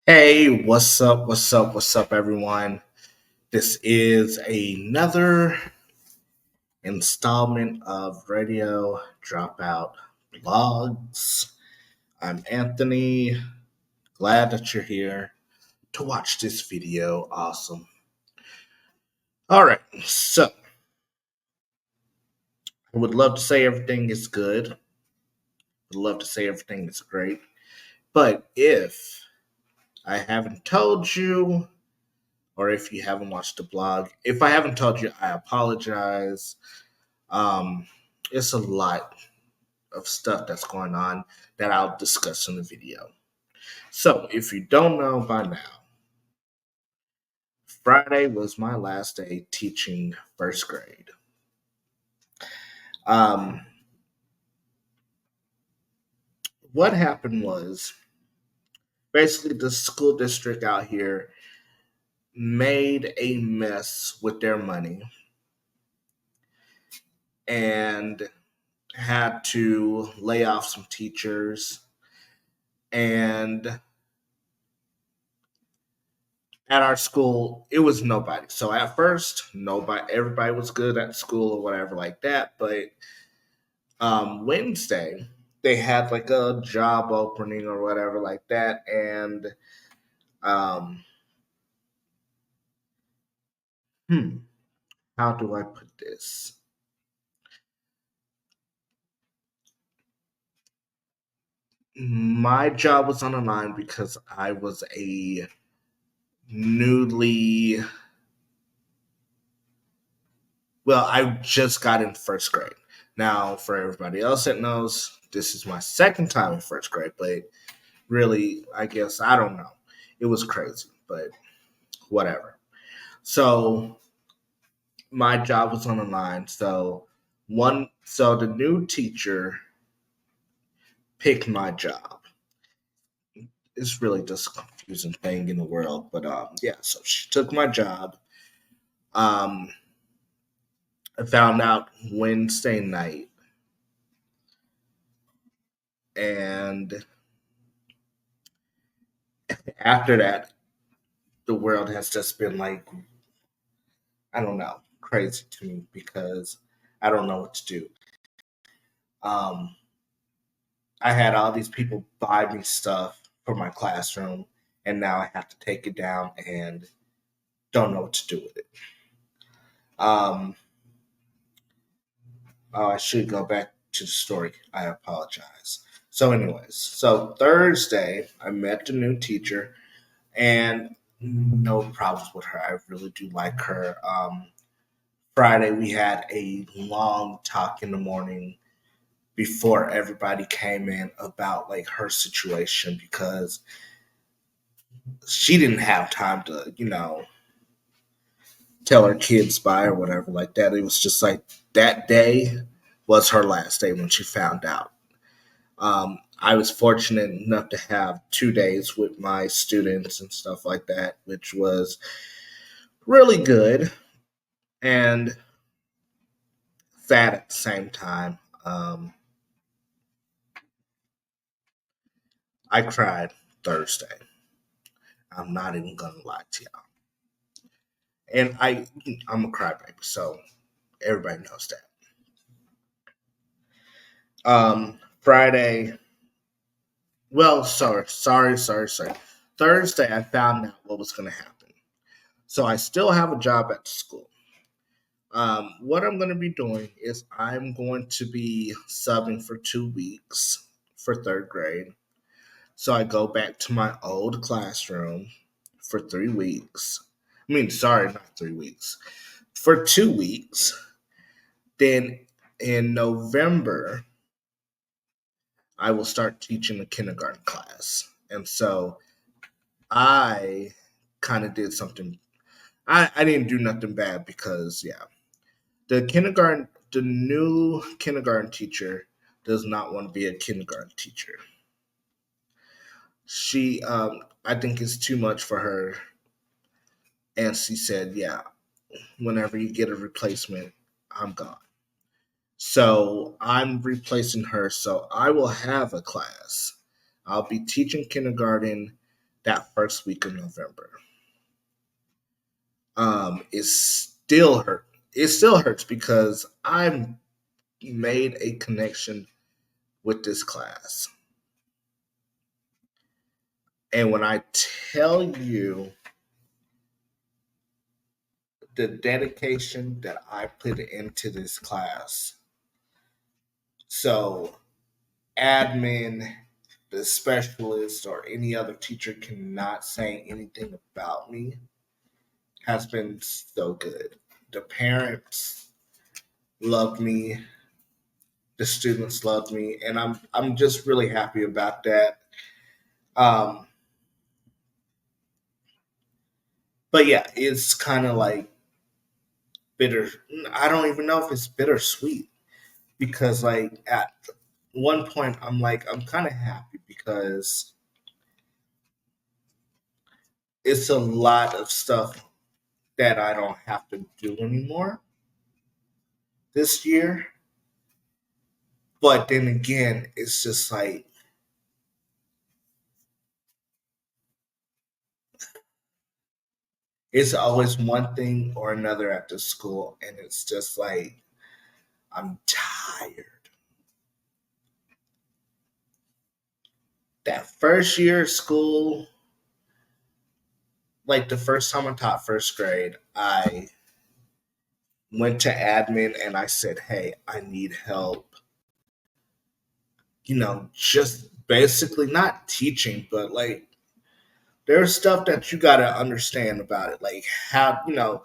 Hey, what's up? What's up? What's up, everyone? This is another installment of Radio Dropout Blogs. I'm Anthony. Glad that you're here to watch this video. Awesome. All right, so I would love to say everything is good. Would love to say everything is great. But if I haven't told you, or if you haven't watched the blog, if I haven't told you, I apologize. Um, it's a lot of stuff that's going on that I'll discuss in the video. So, if you don't know by now, Friday was my last day teaching first grade. Um, what happened was basically the school district out here made a mess with their money and had to lay off some teachers. And at our school, it was nobody. So at first, nobody, everybody was good at school or whatever like that. But Wednesday, they had like a job opening or whatever like that, and um, hmm, how do I put this? My job was on the line because I was a newly, well, I just got in first grade. Now, for everybody else that knows, this is my second time in first grade, but really, I guess, I don't know. It was crazy, but whatever. So my job was on the line. So the new teacher picked my job. It's really just a confusing thing in the world, but yeah. So she took my job. Um, I found out Wednesday night, and after that, the world has just been like, I don't know, crazy to me because I don't know what to do. Um, I had all these people buy me stuff for my classroom, and now I have to take it down and don't know what to do with it. Um, oh, I should go back to the story. I apologize. So, anyways, so Thursday, I met the new teacher, and no problems with her. I really do like her. Friday, we had a long talk in the morning before everybody came in about like her situation because she didn't have time to, tell her kids bye or whatever like that. It was just like that day was her last day when she found out. I was fortunate enough to have 2 days with my students and stuff like that, which was really good and sad at the same time. Um, I cried Thursday. I'm not even gonna lie to y'all. And I'm a crybaby, so everybody knows that. Friday, well, sorry. Thursday, I found out what was going to happen. So I still have a job at the school. What I'm going to be doing is I'm going to be subbing for 2 weeks for third grade. So I go back to my old classroom for 3 weeks. I mean, sorry, not 3 weeks. For 2 weeks. Then in November, I will start teaching a kindergarten class. And so I kind of did something. I didn't do nothing bad because, yeah, the new kindergarten teacher does not want to be a kindergarten teacher. I think it's too much for her. And she said, yeah, whenever you get a replacement, I'm gone. So I'm replacing her. So I will have a class. I'll be teaching kindergarten that first week of November. It still hurt. It still hurts because I made a connection with this class. And when I tell you the dedication that I put into this class, so admin, the specialist, or any other teacher cannot say anything about me, has been so good. The parents loved me, the students loved me, and I'm just really happy about that. Um, but yeah, it's kind of like bitter. I don't even know if it's bittersweet because like at one point I'm kind of happy because it's a lot of stuff that I don't have to do anymore this year. But then again, it's just like it's always one thing or another at the school, and it's just like I'm tired. That first year of school, like the first time I taught first grade, I went to admin and I said, "Hey, I need help." Just basically not teaching, but like there's stuff that you got to understand about it. Like how,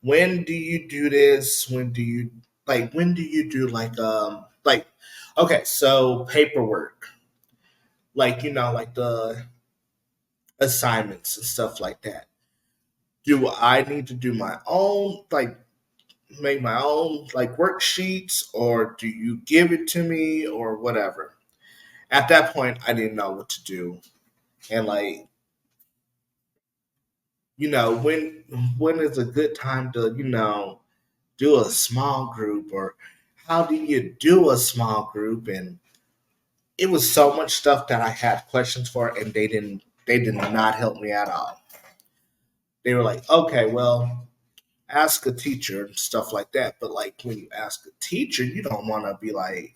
when do you do this? When do you do like okay, so paperwork, like like the assignments and stuff like that. Do I need to do my own like make my own like worksheets, or do you give it to me or whatever? At that point I didn't know what to do. And like, when is a good time to, do a small group, or how do you do a small group? And it was so much stuff that I had questions for, and they did not help me at all. They were like, okay, well, ask a teacher and stuff like that. But like when you ask a teacher, you don't want to be like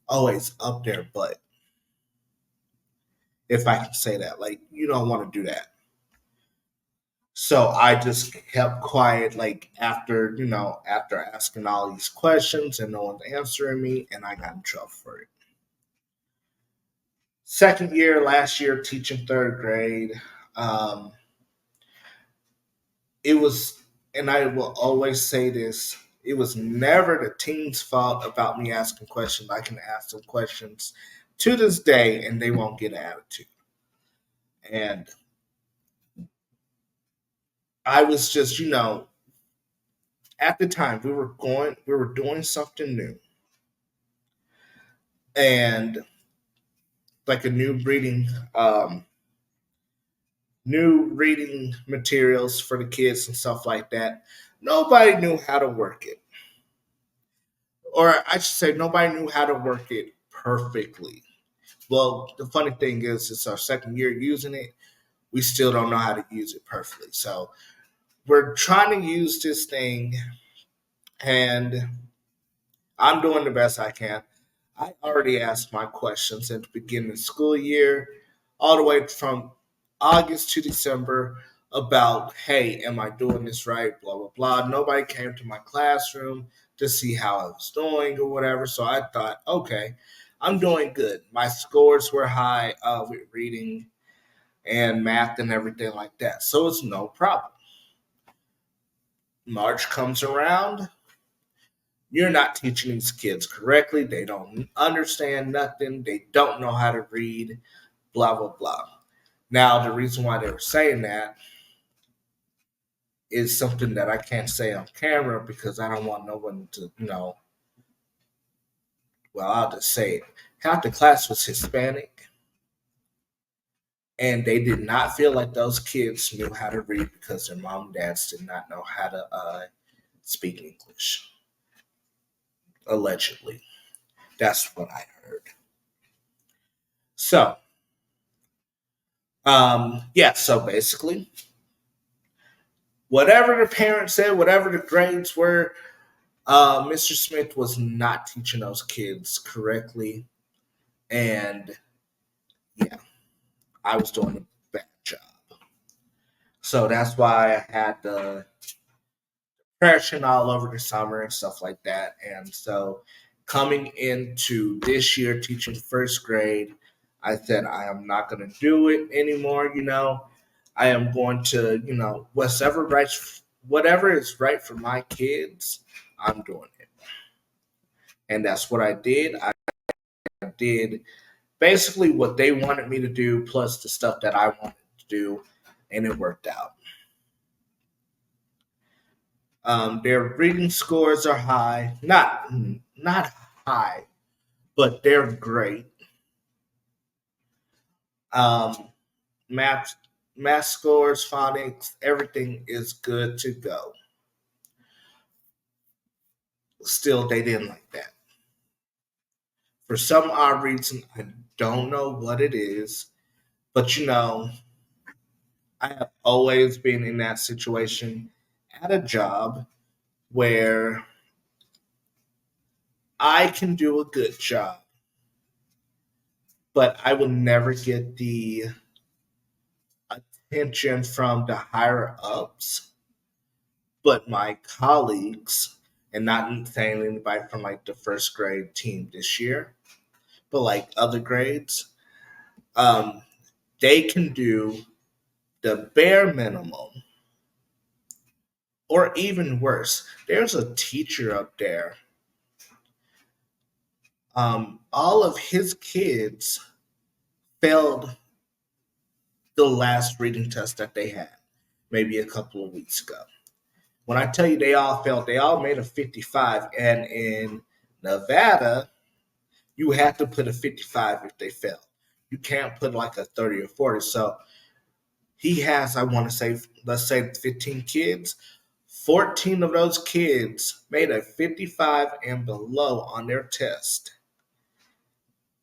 always up there, but if I can say that, like you don't want to do that. So I just kept quiet, like after asking all these questions and no one's answering me, and I got in trouble for it. Second year, last year, teaching third grade, um, it was, and I will always say this: it was never the team's fault about me asking questions. I can ask them questions to this day, and they won't get an attitude. And I was just, at the time we were doing something new, and like a um, new reading materials for the kids and stuff like that. Nobody knew how to work it, or I should say, nobody knew how to work it perfectly. Well, the funny thing is, it's our second year using it. We still don't know how to use it perfectly. So we're trying to use this thing, and I'm doing the best I can. I already asked my questions at the beginning of the school year, all the way from August to December, about, hey, am I doing this right? Blah, blah, blah. Nobody came to my classroom to see how I was doing or whatever. So I thought, okay, I'm doing good. My scores were high with reading and math and everything like that. So it's no problem. March comes around, you're not teaching these kids correctly. They don't understand nothing. They don't know how to read, blah, blah, blah. Now, the reason why they were saying that is something that I can't say on camera because I don't want no one to, well, I'll just say it. Half the class was Hispanic, and they did not feel like those kids knew how to read because their mom and dads did not know how to speak English, allegedly. That's what I heard. So Yeah, so basically, whatever the parents said, whatever the grades were, Mr. Smith was not teaching those kids correctly. And yeah, I was doing a bad job. So that's why I had the depression all over the summer and stuff like that. And so coming into this year teaching first grade, I said I am not going to do it anymore. I am going to, whatever is right for my kids, I'm doing it. And that's what I did. I did basically what they wanted me to do, plus the stuff that I wanted to do, and it worked out. Their reading scores are high, not high, but they're great. Um, math, math scores, phonics, everything is good to go. Still, they didn't like that. For some odd reason, I don't know what it is, but I have always been in that situation at a job where I can do a good job, but I will never get the attention from the higher ups, but my colleagues, and not saying anybody from like the first grade team this year, but like other grades, um, they can do the bare minimum, or even worse. There's a teacher up there. All of his kids failed the last reading test that they had, maybe a couple of weeks ago. When I tell you they all failed, they all made a 55. And in Nevada, you have to put a 55 if they fail. You can't put like a 30 or 40. So he has, I want to say, let's say 15 kids. 14 of those kids made a 55 and below on their test.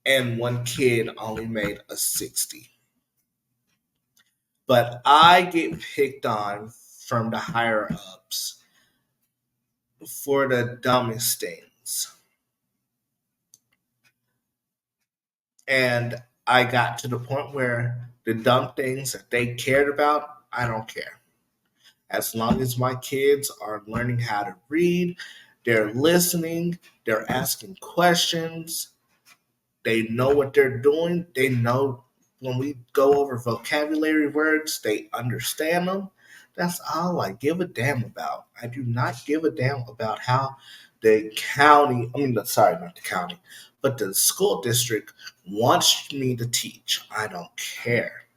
And one kid only made a 60. But I get picked on from the higher ups for the dumbest things. And I got to the point where the dumb things that they cared about, I don't care. As long as my kids are learning how to read, they're listening, they're asking questions, they know what they're doing, they know when we go over vocabulary words, they understand them. That's all I give a damn about. I do not give a damn about how the county, sorry, not the county, but the school district wants me to teach. I don't care.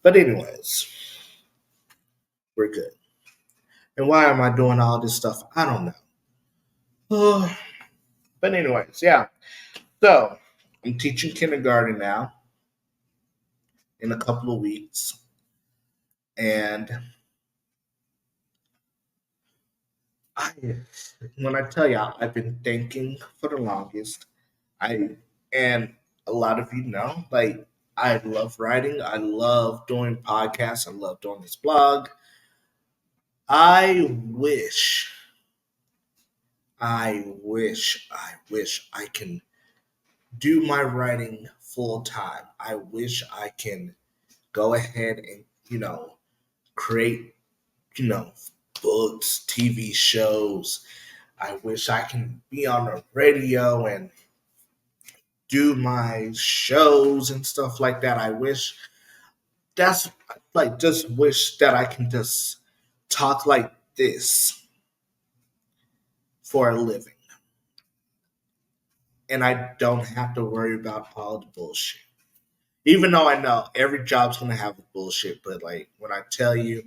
But, anyways, we're good. And why am I doing all this stuff? I don't know. But, anyways, yeah. So, I'm teaching kindergarten now in a couple of weeks. And I, when I tell y'all, I've been thinking for the longest. I and a lot of you know, like I love writing. I love doing podcasts. I love doing this blog. I wish I can do my writing full time. I wish I can go ahead and create you know books, TV shows. I wish I can be on the radio and do my shows and stuff like that. I wish that's like just wish that I can just talk like this for a living. And I don't have to worry about all the bullshit. Even though I know every job's gonna have bullshit, but like when I tell you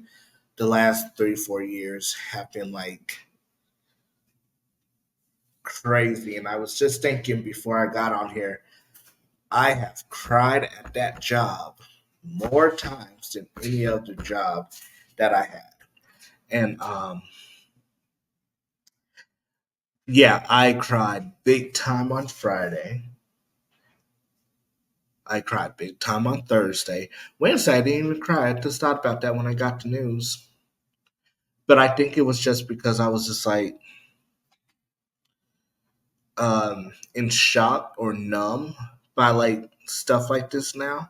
the last 3 4 years have been like crazy. And I was just thinking before I got on here, I have cried at that job more times than any other job that I had. And yeah, I cried big time on Friday. I cried big time on Thursday. Wednesday, I didn't even cry. I just thought about that when I got the news. But I think it was just because I was just like in shock or numb by like stuff like this now.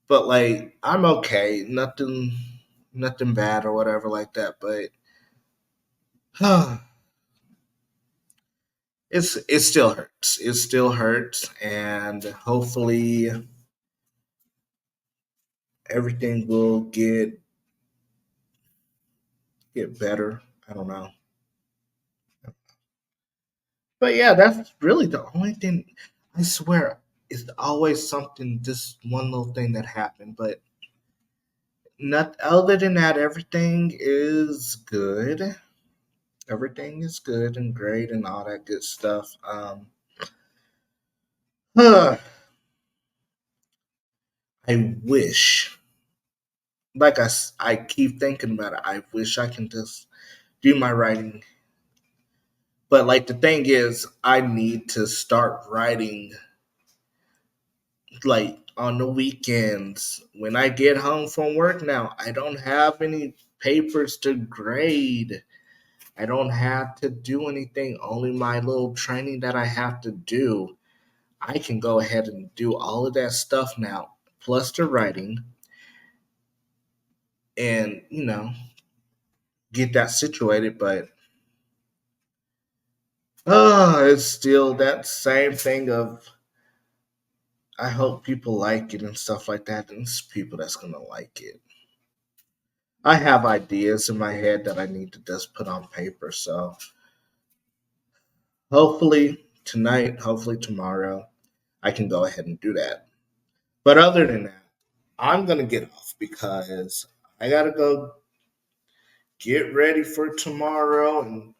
But like I'm okay, nothing bad or whatever like that. But it still hurts. It still hurts, and hopefully everything will get better. I don't know. But yeah, that's really the only thing. I swear, it's always something, just one little thing that happened. But not other than that, everything is good. Everything is good and great and all that good stuff. I wish, I keep thinking about it. I wish I can just do my writing. But like the thing is, I need to start writing like on the weekends when I get home from work. Now I don't have any papers to grade. I don't have to do anything, only my little training that I have to do. I can go ahead and do all of that stuff now, plus the writing, and get that situated. But it's still that same thing of I hope people like it and stuff like that, and it's people that's gonna like it. I have ideas in my head that I need to just put on paper. So hopefully tonight, hopefully tomorrow, I can go ahead and do that. But other than that, I'm gonna get off because I gotta go get ready for tomorrow and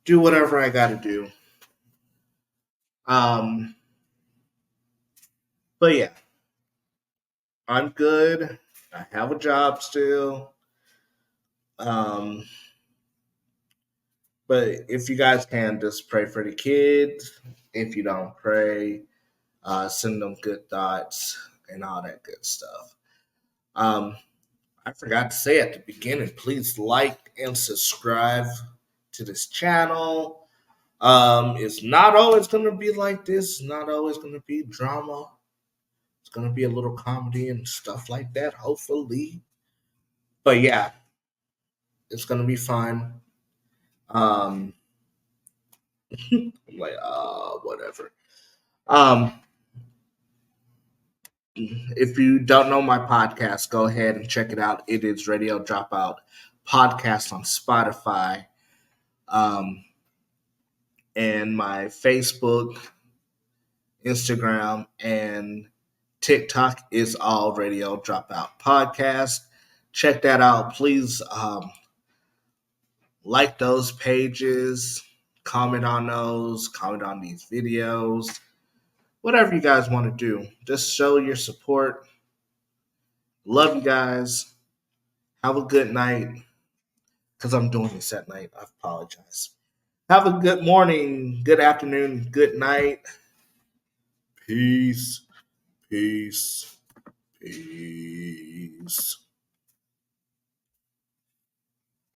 do whatever I gotta do. Um, but yeah, I'm good. I have a job still. Um, but if you guys can, just pray for the kids. If you don't pray, send them good thoughts and all that good stuff. Um, I forgot to say at the beginning, please like and subscribe to this channel. It's not always going to be like this, not always going to be drama. It's going to be a little comedy and stuff like that, hopefully. But yeah, it's going to be fun. Um, I'm like, whatever. Um, if you don't know my podcast, go ahead and check it out. It is Radio Dropout Podcast on Spotify. Um, and my Facebook, Instagram, and TikTok is all Radio Dropout Podcast. Check that out. Please like those pages, comment on these videos, whatever you guys want to do. Just show your support. Love you guys. Have a good night. Because I'm doing this at night. I apologize. Have a good morning, good afternoon, good night. Peace, peace, peace.